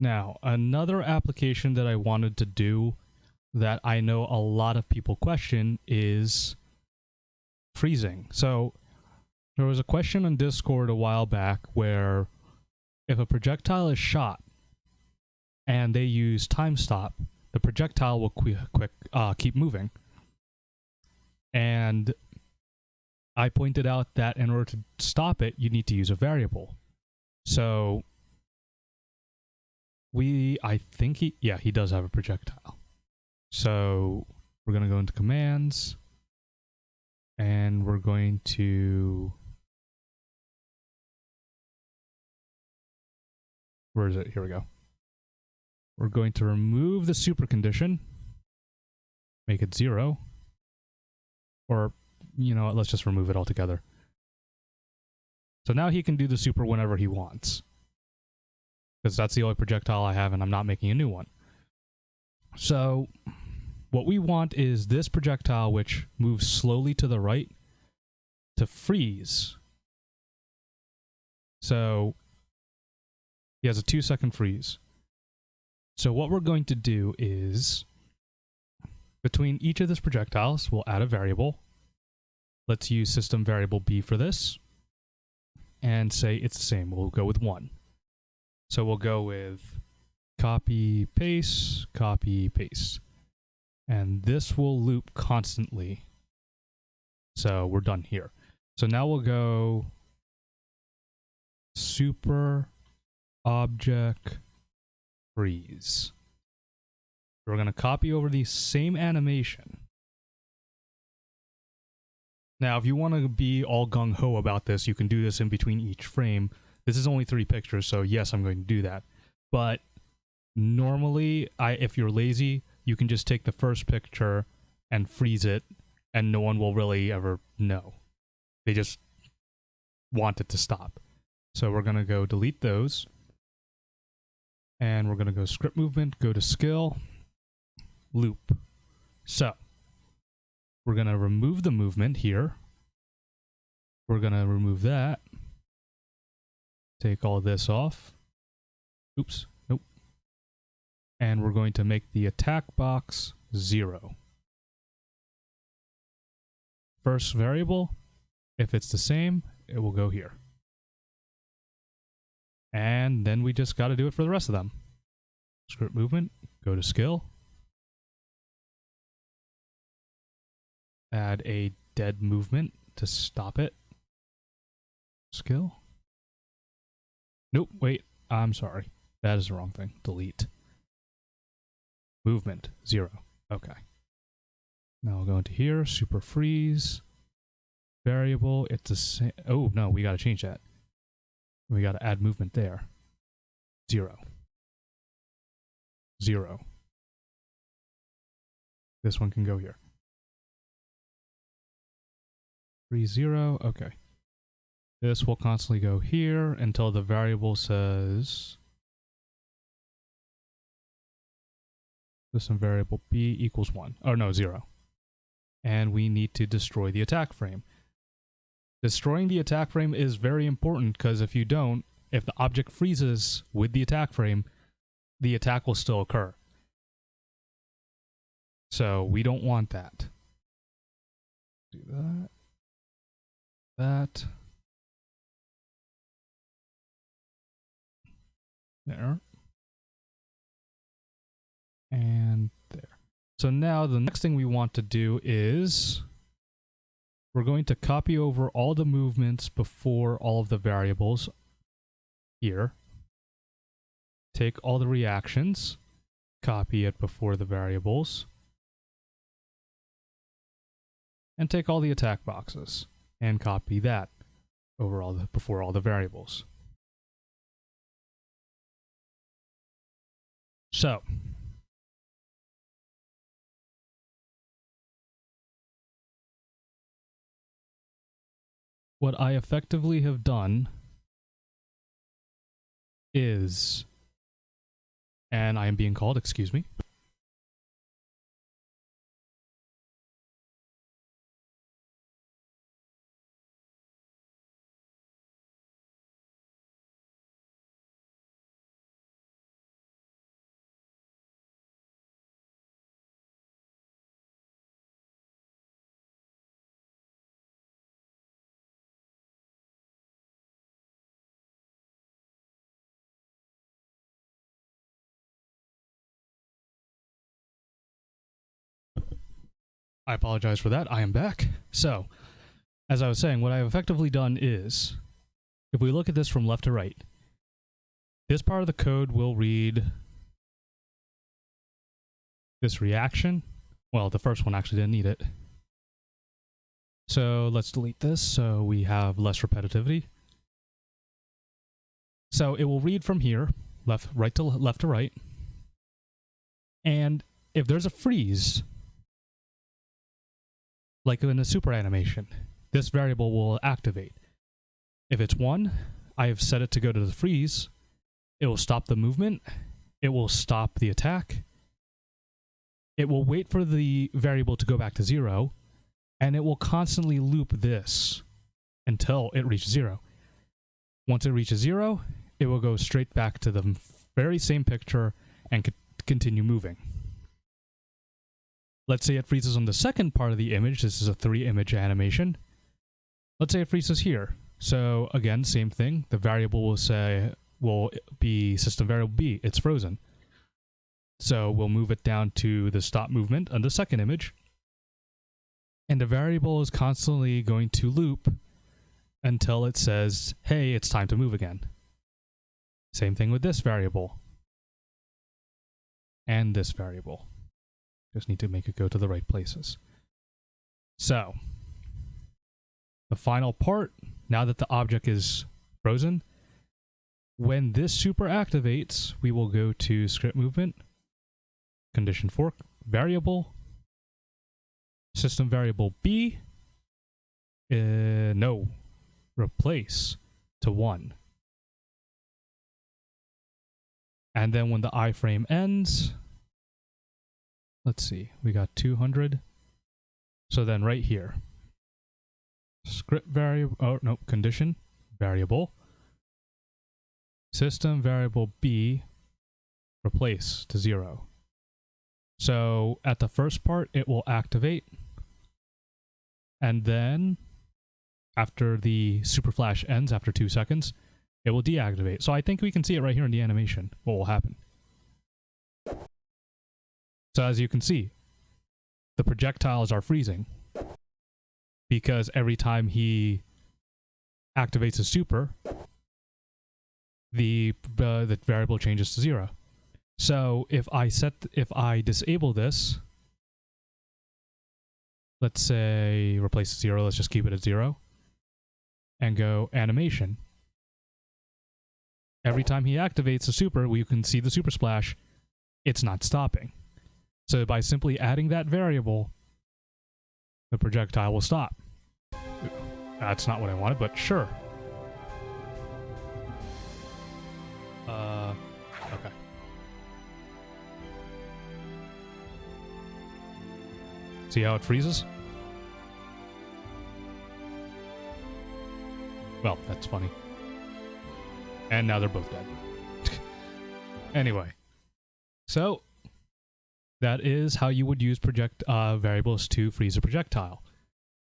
Now, another application that I wanted to do that I know a lot of people question is freezing. So there was a question on Discord a while back where if a projectile is shot and they use time stop, the projectile will keep moving. And I pointed out that in order to stop it, you need to use a variable. So I think he does have a projectile. So we're going to go into commands and we're going to, where is it? Here we go. We're going to remove the super condition, make it 0, or, you know, let's just remove it altogether. So now he can do the super whenever he wants, because that's the only projectile I have and I'm not making a new one. So what we want is this projectile, which moves slowly to the right, to freeze. So he has a 2-second freeze. So what we're going to do is, between each of these projectiles, we'll add a variable. Let's use system variable b for this, and say it's the same. We'll go with 1. So we'll go with copy, paste, and this will loop constantly. So we're done here. So now we'll go super object freeze. We're going to copy over the same animation. Now, if you want to be all gung-ho about this, you can do this in between each frame. This is only 3 pictures, so yes, I'm going to do that. But normally, if you're lazy, you can just take the first picture and freeze it, and no one will really ever know. They just want it to stop. So we're going to go delete those. And we're going to go script movement, go to skill, loop. So we're going to remove the movement here. We're going to remove that. Take all this off. Oops, nope. And we're going to make the attack box 0. First variable, if it's the same, it will go here. And then we just got to do it for the rest of them. Script movement, go to skill. Add a dead movement to stop it. Skill. Nope, wait, I'm sorry. That is the wrong thing. Delete. Movement, 0. Okay. Now I'll go into here, super freeze. Variable, it's the same. Oh, no, we got to change that. We got to add movement there. 0. 0. This one can go here. 3, 0. Okay. This will constantly go here until the variable says system variable b equals 1. Oh, no, 0. And we need to destroy the attack frame. Destroying the attack frame is very important because if you don't, if the object freezes with the attack frame, the attack will still occur. So we don't want that. Do that. That. There. And there. So now the next thing we want to do is we're going to copy over all the movements before all of the variables here. Take all the reactions, copy it before the variables, and take all the attack boxes and copy that over before all the variables. So what I effectively have done is, and I am being called, excuse me. I apologize for that. I am back. So, as I was saying, what I've effectively done is, if we look at this from left to right, this part of the code will read this reaction. Well, the first one actually didn't need it. So let's delete this so we have less repetitivity. So it will read from here, left to right. And if there's a freeze, like in a super animation, this variable will activate. If it's 1, I have set it to go to the freeze. It will stop the movement. It will stop the attack. It will wait for the variable to go back to 0, and it will constantly loop this until it reaches 0. Once it reaches 0, it will go straight back to the very same picture and continue moving. Let's say it freezes on the second part of the image. This is a 3-image animation. Let's say it freezes here. So again, same thing. The variable will be system variable B. It's frozen. So we'll move it down to the stop movement on the second image. And the variable is constantly going to loop until it says, hey, it's time to move again. Same thing with this variable. And this variable. Just need to make it go to the right places. So, the final part, now that the object is frozen, when this super activates, we will go to script movement, condition fork, variable, system variable B, replace to 1. And then when the iframe ends, let's see, we got 200. So then right here, script variable, condition variable, system variable B, replace to 0. So at the first part, it will activate. And then after the super flash ends, after 2 seconds, it will deactivate. So I think we can see it right here in the animation, what will happen. So as you can see, the projectiles are freezing because every time he activates a super, the variable changes to 0. So if I disable this, let's say replace 0, let's just keep it at 0, and go animation. Every time he activates a super, we can see the super splash, it's not stopping. So by simply adding that variable, the projectile will stop. That's not what I wanted, but sure. Okay. See how it freezes? Well, that's funny. And now they're both dead. Anyway. So, that is how you would use variables to freeze a projectile.